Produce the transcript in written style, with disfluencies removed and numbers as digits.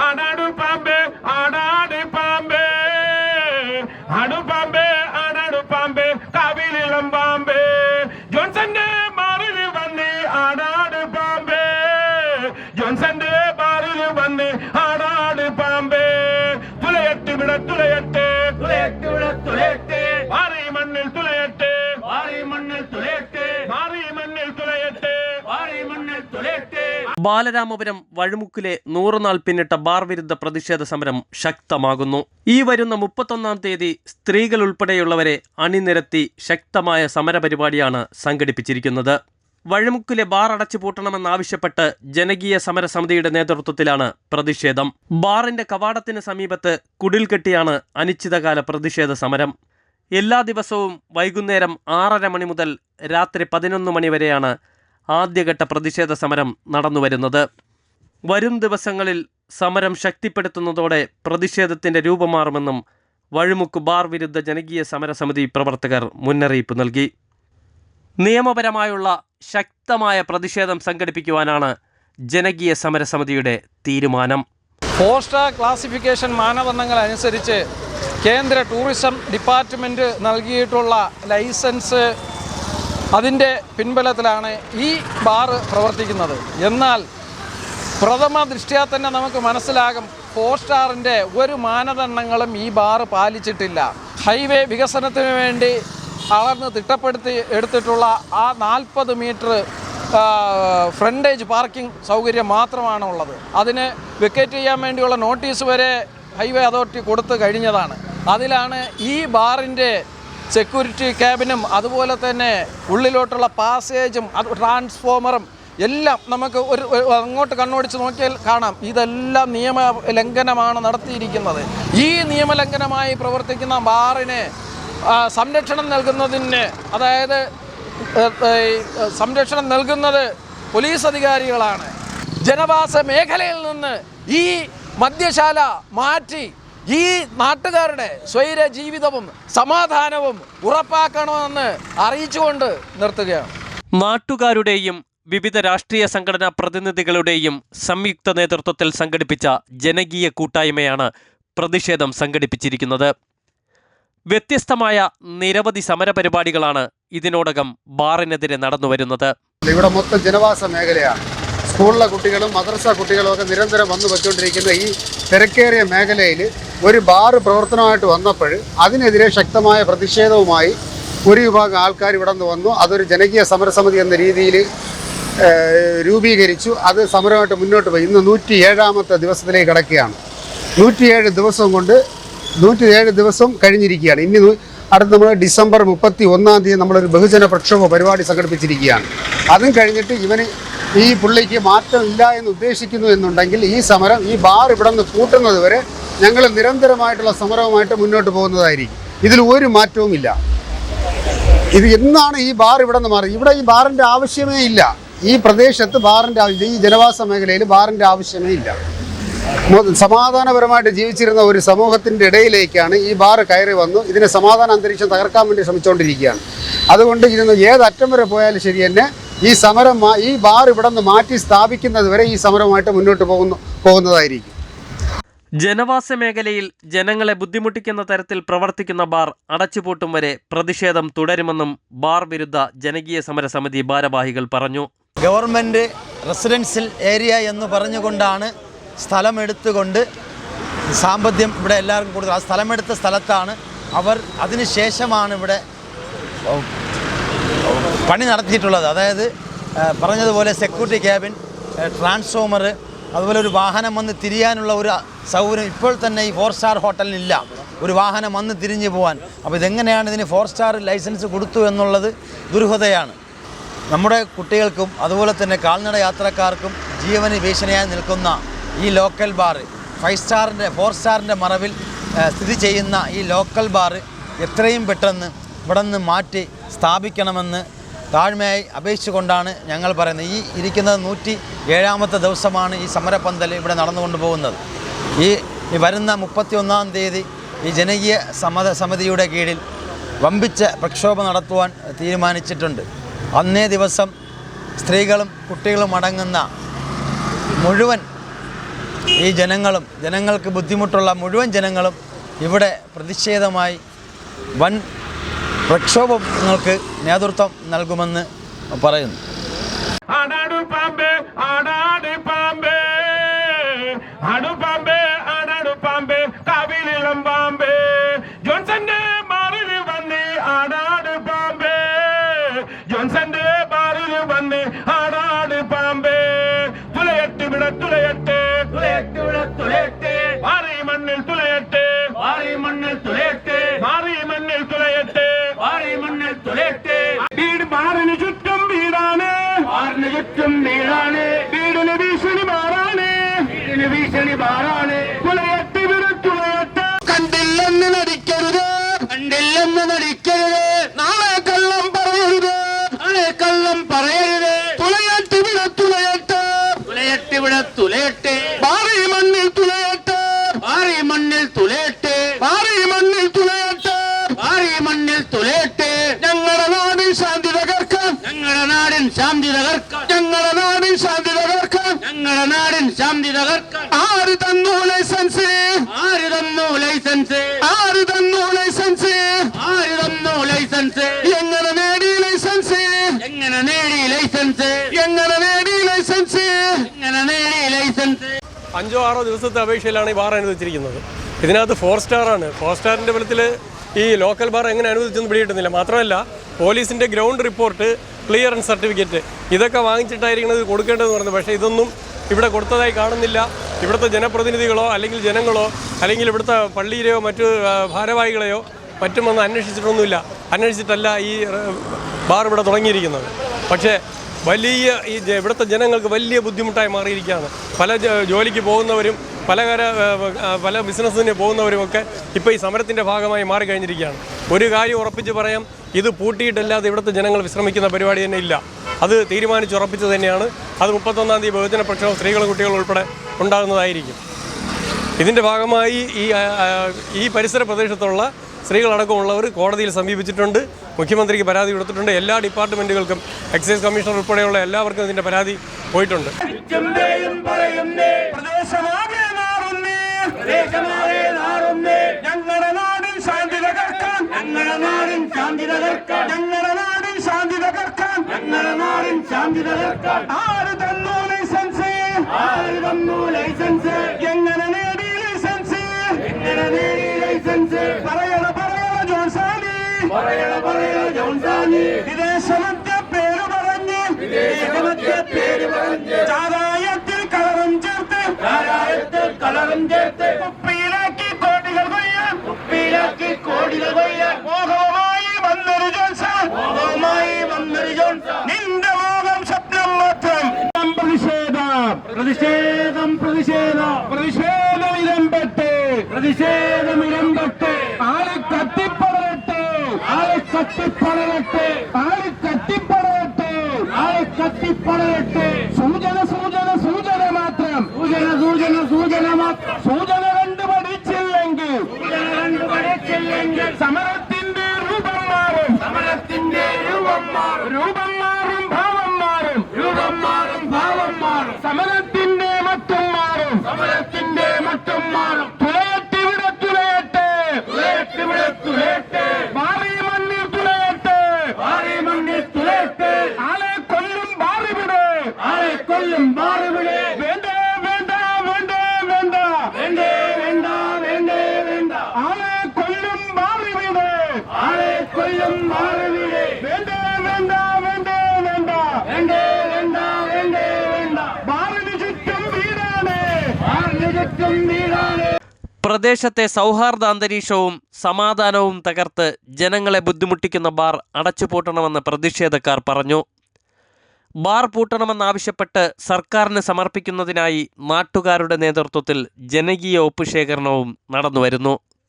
ആടാടു പാമ്പേ ആടാട് പാമ്പേ ആടു പാമ്പേ ആടാടു പാമ്പേ കാവിലിളം പാമ്പേ ജോൺസന്റെ ബാറിൽ വന്ന് ആടാട് പാമ്പേ ജോൺസന്റെ ബാറിൽ വന്ന് ആടാട് പാമ്പേ തുലയട്ട് വിട തുലയട്ടെ തുലയട്ട് വിട തുലയട്ടെ മാറി മണ്ണിൽ തുലയട്ടെ മാറി മണ്ണിൽ തുലയട്ടെ മാറി മണ്ണിൽ തുലയട്ടെ മാറി മണ്ണിൽ തുലയട്ടെ. ബാലരാമപുരം വഴുമുക്കിലെ 100 നാൾ പിന്നിട്ട ബാർ വിരുദ്ധ പ്രതിഷേധ സമരം ശക്തമാകുന്നു. ഈ വരുന്ന 31-ാം തീയതി സ്ത്രീകൾ ഉൾപ്പെടെയുള്ളവരെ അണിനിരത്തി ശക്തമായ സമരപരിപാടിയാണ് സംഘടിപ്പിച്ചിരിക്കുന്നത്. വഴുമുക്കിലെ ബാർ അടച്ചുപൂട്ടണമെന്നാവശ്യപ്പെട്ട് ജനകീയ സമരസമിതിയുടെ നേതൃത്വത്തിലാണ് പ്രതിഷേധം. ബാറിന്റെ കവാടത്തിന് സമീപത്ത് കുടിൽ കെട്ടിയാണ് അനിശ്ചിതകാല പ്രതിഷേധ സമരം. എല്ലാ ദിവസവും വൈകുന്നേരം 6:30 മണി മുതൽ രാത്രി 11 മണി വരെയാണ് ആദ്യഘട്ട പ്രതിഷേധ സമരം നടന്നുവരുന്നത്. വരും ദിവസങ്ങളിൽ സമരം ശക്തിപ്പെടുത്തുന്നതോടെ പ്രതിഷേധത്തിന്റെ രൂപമാറുമെന്നും വഴുമുക്ക് ബാർ വിരുദ്ധ ജനകീയ സമരസമിതി പ്രവർത്തകർ മുന്നറിയിപ്പ് നൽകി. നിയമപരമായുള്ള ശക്തമായ പ്രതിഷേധം സംഘടിപ്പിക്കുവാനാണ് ജനകീയ സമരസമിതിയുടെ തീരുമാനം. 4-സ്റ്റാർ ക്ലാസിഫിക്കേഷൻ മാനദണ്ഡങ്ങൾ അനുസരിച്ച് കേന്ദ്ര ടൂറിസം ഡിപ്പാർട്ട്മെൻറ്റ് നൽകിയിട്ടുള്ള ലൈസൻസ് അതിൻ്റെ പിൻബലത്തിലാണ് ഈ ബാർ പ്രവർത്തിക്കുന്നത്. എന്നാൽ പ്രഥമ ദൃഷ്ട്യാ തന്നെ നമുക്ക് മനസ്സിലാകും 4-സ്റ്റാറിൻ്റെ ഒരു മാനദണ്ഡങ്ങളും ഈ ബാർ പാലിച്ചിട്ടില്ല. ഹൈവേ വികസനത്തിന് വേണ്ടി അളന്ന് തിട്ടപ്പെടുത്തി എടുത്തിട്ടുള്ള ആ 40 മീറ്റർ ഫ്രണ്ടേജ് പാർക്കിംഗ് സൗകര്യം മാത്രമാണ് ഉള്ളത്. അതിന് വെക്കേറ്റ് ചെയ്യാൻ വേണ്ടിയുള്ള നോട്ടീസ് വരെ ഹൈവേ അതോറിറ്റി കൊടുത്തു കഴിഞ്ഞതാണ്. അതിലാണ് ഈ ബാറിൻ്റെ സെക്യൂരിറ്റി ക്യാബിനും അതുപോലെ തന്നെ ഉള്ളിലോട്ടുള്ള പാസേജും ട്രാൻസ്ഫോമറും എല്ലാം നമുക്ക് അങ്ങോട്ട് കണ്ണോടിച്ച് നോക്കിയാൽ കാണാം. ഇതെല്ലാം നിയമലംഘനമാണ് നടത്തിയിരിക്കുന്നത്. ഈ നിയമലംഘനമായി പ്രവർത്തിക്കുന്ന ബാറിന് സംരക്ഷണം നൽകുന്നതിന്, അതായത് സംരക്ഷണം നൽകുന്നത് പോലീസ് അധികാരികളാണ്. ജനവാസ മേഖലയിൽ നിന്ന് ഈ മദ്യശാല മാറ്റി ഈ നാട്ടുകാരുടെ സ്വൈര ജീവിതവും സമാധാനവും ഉറപ്പാക്കണമെന്ന് അറിയിച്ചുകൊണ്ട് നിർത്തുകയാണ്. നാട്ടുകാരുടെയും വിവിധ രാഷ്ട്രീയ സംഘടനാ പ്രതിനിധികളുടെയും സംയുക്ത നേതൃത്വത്തിൽ സംഘടിപ്പിച്ച ജനകീയ കൂട്ടായ്മയാണ് പ്രതിഷേധം സംഘടിപ്പിച്ചിരിക്കുന്നത്. വ്യത്യസ്തമായ നിരവധി സമരപരിപാടികളാണ് ഇതിനോടകം ബാറിനെതിരെ നടന്നുവരുന്നത്. ഇവിടെ മൊത്തം ജനവാസ മേഖലയാണ്. സ്കൂളിലെ കുട്ടികളും മദ്രസ കുട്ടികളും ഒക്കെ നിരന്തരം വന്നു വെച്ചുകൊണ്ടിരിക്കുന്ന ഈ തിരക്കേറിയ മേഖലയിൽ ഒരു ബാറ് പ്രവർത്തനമായിട്ട് വന്നപ്പോൾ അതിനെതിരെ ശക്തമായ പ്രതിഷേധവുമായി ഒരു വിഭാഗം ആൾക്കാർ ഇവിടെ നിന്ന് വന്നു. അതൊരു ജനകീയ സമരസമിതി എന്ന രീതിയിൽ രൂപീകരിച്ചു. അത് സമരമായിട്ട് മുന്നോട്ട് പോയി. ഇന്ന് 107ാമത്തെ ദിവസത്തിലേക്ക് കിടക്കുകയാണ്. 107 ദിവസം കഴിഞ്ഞിരിക്കുകയാണ്. ഇനി അടുത്ത് നമ്മൾ ഡിസംബർ 31-ാം തീയതി നമ്മളൊരു ബഹുജന പ്രക്ഷോഭ പരിപാടി സംഘടിപ്പിച്ചിരിക്കുകയാണ്. അതും കഴിഞ്ഞിട്ട് ഈ പുള്ളിക്ക് മാറ്റം ഇല്ല എന്ന് ഉദ്ദേശിക്കുന്നു എന്നുണ്ടെങ്കിൽ ഈ സമരം, ഈ ബാർ ഇവിടെ നിന്ന് കൂട്ടുന്നത് വരെ ഞങ്ങൾ നിരന്തരമായിട്ടുള്ള സമരവുമായിട്ട് മുന്നോട്ട് പോകുന്നതായിരിക്കും. ഇതിൽ ഒരു മാറ്റവും ഇല്ല. ഇത് എന്നാണ് ഈ ബാർ ഇവിടെ നിന്ന് മാറി? ഇവിടെ ഈ ബാറിൻ്റെ ആവശ്യമേ ഇല്ല. ഈ പ്രദേശത്ത് ബാറിൻ്റെ, ഈ ജനവാസ മേഖലയിൽ ബാറിൻ്റെ ആവശ്യമേ ഇല്ല. സമാധാനപരമായിട്ട് ജീവിച്ചിരുന്ന ഒരു സമൂഹത്തിൻ്റെ ഇടയിലേക്കാണ് ഈ ബാർ കയറി വന്നു ഇതിനെ സമാധാന അന്തരീക്ഷം തകർക്കാൻ വേണ്ടി ശ്രമിച്ചുകൊണ്ടിരിക്കുകയാണ്. അതുകൊണ്ട് ഇതിന് ഏതറ്റം വരെ പോയാലും ശരി തന്നെ ഈ ബാർ ഇവിടെ നിന്ന് മാറ്റി സ്ഥാപിക്കുന്നത് വരെ ഈ സമരമായിട്ട് മുന്നോട്ട് പോകുന്നതായിരിക്കും. ജനവാസ മേഖലയിൽ ജനങ്ങളെ ബുദ്ധിമുട്ടിക്കുന്ന തരത്തിൽ പ്രവർത്തിക്കുന്ന ബാർ അടച്ചുപൂട്ടും വരെ പ്രതിഷേധം തുടരുമെന്നും ബാർ വിരുദ്ധ ജനകീയ സമരസമിതി ഭാരവാഹികൾ പറഞ്ഞു. ഗവൺമെൻറ് റെസിഡൻഷ്യൽ ഏരിയ എന്ന് പറഞ്ഞുകൊണ്ടാണ് സ്ഥലമെടുത്തുകൊണ്ട് സാമ്പത്തികം ഇവിടെ എല്ലാവർക്കും കൊടുത്തത്. ആ സ്ഥലമെടുത്ത സ്ഥലത്താണ് അവർ അതിനുശേഷമാണ് ഇവിടെ പണി നടത്തിയിട്ടുള്ളത്. അതായത് പറഞ്ഞതുപോലെ സെക്യൂരിറ്റി ക്യാബിൻ, ട്രാൻസ്ഫോമർ, അതുപോലെ ഒരു വാഹനം വന്ന് തിരിയാനുള്ള ഒരു സൗകര്യം ഇപ്പോൾ തന്നെ ഈ 4-സ്റ്റാർ ഹോട്ടലിനില്ല. ഒരു വാഹനം വന്ന് തിരിഞ്ഞു പോകാൻ. അപ്പോൾ ഇതെങ്ങനെയാണ് ഇതിന് 4-സ്റ്റാർ ലൈസൻസ് കൊടുത്തു എന്നുള്ളത് ദുരൂഹതയാണ്. നമ്മുടെ കുട്ടികൾക്കും അതുപോലെ തന്നെ കാൽനട യാത്രക്കാർക്കും ജീവന് ഭീഷണിയായി നിൽക്കുന്ന ഈ ലോക്കൽ ബാർ, 4-സ്റ്റാറിൻ്റെ മറവിൽ സ്ഥിതി ചെയ്യുന്ന ഈ ലോക്കൽ ബാർ എത്രയും പെട്ടെന്ന് ഇവിടെ നിന്ന് മാറ്റി സ്ഥാപിക്കണമെന്ന് താഴ്മയായി അപേക്ഷിച്ചുകൊണ്ടാണ് ഞങ്ങൾ പറയുന്നത്. ഈ ഇരിക്കുന്നത് 107ാമത്തെ ദിവസമാണ് ഈ സമരപന്തൽ ഇവിടെ നടന്നുകൊണ്ട് പോകുന്നത്. ഈ വരുന്ന 31-ാം തീയതി ഈ ജനകീയ സമിതിയുടെ കീഴിൽ വമ്പിച്ച പ്രക്ഷോഭം നടത്തുവാൻ തീരുമാനിച്ചിട്ടുണ്ട്. അന്നേ ദിവസം സ്ത്രീകളും കുട്ടികളും അടങ്ങുന്ന മുഴുവൻ ഈ ജനങ്ങൾക്ക് ബുദ്ധിമുട്ടുള്ള മുഴുവൻ ജനങ്ങളും ഇവിടെ പ്രതിഷേധമായി വൻ പ്രക്ഷോഭങ്ങൾക്ക് നേതൃത്വം നൽകുമെന്ന് പറയുന്നു. ആടാടു പാമ്പേ ആടാട് പാമ്പേ ആടു പാമ്പേ ആടാടു പാമ്പേ കാവിലിളം പാമ്പേ ജോൺസന്റെ ബാറിൽ വന്ന് ആടാട് പാമ്പേ ജോൺസന്റെ ബാറിൽ വന്ന് ആടാട് പാമ്പേ തുലയട്ട് വിട തുലയട്ടെ തുലയട്ട് വിട തുലയട്ടെ മാറി മണ്ണിൽ തുലയട്ടെ മാറി മണ്ണിൽ തുലയട്ടെ മാറി മണ്ണിൽ തുലയട്ടെ മാറി മണ്ണിൽ തുലയട്ടെ വീട് ബാറിന് ചുറ്റും വീടാണ് ബാറിന് ചുറ്റും വീടാണ് വീടിന് ഭീഷണി മാറാണ് വീടിന് ഭീഷണി മാറാണ് തുലയട്ട് വിട തുലയട്ടെ കണ്ടില്ലെന്ന് നടിക്കരുത് കണ്ടില്ലെന്ന് നടിക്കരുത് നാളെ കള്ളം പറയരുത് നാളെ കള്ളം പറയരുത് തുലയട്ട് വിട തുലയട്ടെ തുലയട്ട് വിട തുലയട്ടെ മാറി മണ്ണിൽ തുലയട്ടെ മാറി മണ്ണിൽ തുലയട്ടെ മാറി മണ്ണിൽ തുലയട്ടെ മാറി മണ്ണിൽ തുലയട്ടെ ഞങ്ങളുടെ നാടിൻ ശാന്തി തകർക്കാൻ ഞങ്ങളുടെ നാടിൻ ശാന്തി തകർക്കാൻ ഞങ്ങളുടെ നാടിൻ ശാന്തി തകർക്കാൻ ഞങ്ങളുടെ നാടിൻ ശാന്തി തകർക്കാൻ ആര് തന്നു ലൈസൻസ് ആര് തന്നു ലൈസൻസ് ആര് തന്നു ലൈസൻസ് ആര് തന്നു ലൈസൻസ് എങ്ങനെ നേടി ലൈസൻസ് എങ്ങനെ നേടി ലൈസൻസ് എങ്ങനെ നേടി ലൈസൻസ് എങ്ങനെ നേടി ലൈസൻസ് 5-6 ദിവസത്തെ അപേക്ഷയിലാണ് ഈ ബാർ അനുവദിച്ചിരിക്കുന്നത്. ഇതിനകത്ത് 4 സ്റ്റാറാണ്. 4 സ്റ്റാറിൻ്റെ ബലത്തിൽ ഈ ലോക്കൽ ബാർ എങ്ങനെ അനുവദിച്ചെന്ന് പിടികിട്ടുന്നില്ല. മാത്രമല്ല പോലീസിൻ്റെ ഗ്രൗണ്ട് റിപ്പോർട്ട്, ക്ലിയറൻസ് സർട്ടിഫിക്കറ്റ് ഇതൊക്കെ വാങ്ങിച്ചിട്ടായിരിക്കണം ഇത് കൊടുക്കേണ്ടതെന്ന് പറഞ്ഞു. പക്ഷേ ഇതൊന്നും ഇവിടെ കൊടുത്തതായി കാണുന്നില്ല. ഇവിടുത്തെ ജനപ്രതിനിധികളോ അല്ലെങ്കിൽ ജനങ്ങളോ അല്ലെങ്കിൽ ഇവിടുത്തെ പള്ളിയിലെയോ മറ്റു ഭാരവാഹികളെയോ മറ്റും വന്ന് അന്വേഷിച്ചിട്ടൊന്നുമില്ല. അന്വേഷിച്ചിട്ടല്ല ഈ ബാർ ഇവിടെ തുടങ്ങിയിരിക്കുന്നത്. പക്ഷേ വലിയ ഇവിടുത്തെ ജനങ്ങൾക്ക് വലിയ ബുദ്ധിമുട്ടായി മാറിയിരിക്കുകയാണ്. പല ജോലിക്ക് പോകുന്നവരും പല ബിസിനസ്സിന് പോകുന്നവരുമൊക്കെ ഇപ്പോൾ ഈ സമരത്തിൻ്റെ ഭാഗമായി മാറിക്കഴിഞ്ഞിരിക്കുകയാണ്. ഒരു കാര്യം ഉറപ്പിച്ച് പറയാം, ഇത് പൂട്ടിയിട്ടല്ലാതെ ഇവിടുത്തെ ജനങ്ങൾ വിശ്രമിക്കുന്ന പരിപാടി തന്നെ ഇല്ല. അത് തീരുമാനിച്ചുറപ്പിച്ച് തന്നെയാണ്. അത് 31-ാം തീയതി ബഹുജന പ്രക്ഷോഭം സ്ത്രീകളും കുട്ടികളും ഉൾപ്പെടെ ഉണ്ടാകുന്നതായിരിക്കും. ഇതിൻ്റെ ഭാഗമായി ഈ പരിസര പ്രദേശത്തുള്ള സ്ത്രീകളടക്കമുള്ളവർ കോടതിയിൽ സമീപിച്ചിട്ടുണ്ട്. മുഖ്യമന്ത്രിക്ക് പരാതി കൊടുത്തിട്ടുണ്ട്. എല്ലാ ഡിപ്പാർട്ട്മെൻറ്റുകൾക്കും എക്സൈസ് കമ്മീഷണർ ഉൾപ്പെടെയുള്ള എല്ലാവർക്കും ഇതിൻ്റെ പരാതി പോയിട്ടുണ്ട്. ഞങ്ങളുടെ നാടിൻ ശാന്തി തകർക്കാൻ ഞങ്ങളുടെ നാടിൻ ശാന്തി തകർക്കാൻ ഞങ്ങളുടെ നാടിൻ ശാന്തി തകർക്കാൻ ഞങ്ങളുടെ നാടിൻ ശാന്തി തകർക്കാൻ ആര് തന്നു ലൈസൻസ് ആര് തന്നു ലൈസൻസ് എങ്ങനെ നേടി ലൈസൻസ് എങ്ങനെ നേടി ലൈസൻസ് പറയണ ജോൺസാനി പറയണ ജോൺസാനി വിദേശമധ്യ പേര് പറഞ്ഞ് വിദേശമധ്യ പേര് പറഞ്ഞ് ചാരായത്തിൽ കളറും ചേർത്ത് ചാരായത്തിൽ കളറും ചേർത്ത് കുപ്പിയിലാക്കി കോടികൾ കൊയ്യാൻ കുപ്പിയിലാക്കി കോടികൾ കൊയ്യാൻ മോഹവുമായി വന്നൊരു ജോൺസൺ മോഹവുമായി വന്നൊരു ജോൺസൺ നിന്റെ മോഹം സ്വപ്നം മാത്രം പ്രതിഷേധം പ്രതിഷേധം പ്രതിഷേധം പ്രതിഷേധം ഇരമ്പട്ടെ പ്രതിഷേധം ഇരമ്പട്ടെ ആളെ കത്തിപ്പടരട്ടെ ആളെ കത്തിപ്പടരട്ടെ ആളെ കത്തിപ്പടരട്ടെ ആളെ കത്തിപ്പടരട്ടെ സൂചന സൂചന സൂചന മാത്രം സൂചന സൂചന സൂചന മാത്രം സൂചന കണ്ടുപഠിച്ചില്ലെങ്കിൽ സമരത്തിന്റെ രൂപം മാറും സമരത്തിന്റെ രൂപം മാറും രൂപം മാറും ഭാവം മാറും രൂപം മാറും ഭാവം മാറും സമരത്തിന്റെ മറ്റും മാറും സമരത്തിന്റെ മറ്റും മാറും തുലയട്ടെ ഇവിടെ തുലയട്ടെ തുലയട്ടെ ഇവിടെ തുലയട്ടെ മാറി മണ്ണിൽ തുലയട്ടെ മാറി മണ്ണിൽ തുലയട്ടെ ആളെ കൊല്ലും ബാറി വിട് ആളെ കൊല്ലും ബാറി വിട് വേണ്ട വേണ്ട വേണ്ട വേണ്ട വേണ്ടേ വേണ്ട വേണ്ടേ വേണ്ട ആളെ കൊല്ലും ബാറി വിട് ആളെ കൊല്ലും ബാറി വിട് വേണ്ടേ വേണ്ട വേണ്ടേ വേണ്ട വേണ്ടേ വേണ്ട വേണ്ടേ വേണ്ട ബാറിന് ചുറ്റും വീടാണ് ബാറിന് ചുറ്റും വീടാണ്. പ്രദേശത്തെ സൗഹാർദ്ദ അന്തരീക്ഷവും സമാധാനവും തകർത്ത് ജനങ്ങളെ ബുദ്ധിമുട്ടിക്കുന്ന ബാർ അടച്ചുപൂട്ടണമെന്ന് പ്രതിഷേധക്കാർ പറഞ്ഞു. ബാർ പൂട്ടണമെന്നാവശ്യപ്പെട്ട് സർക്കാരിന് സമർപ്പിക്കുന്നതിനായി നാട്ടുകാരുടെ നേതൃത്വത്തിൽ ജനകീയ ഒപ്പുശേഖരണവും നടന്നുവരുന്നു.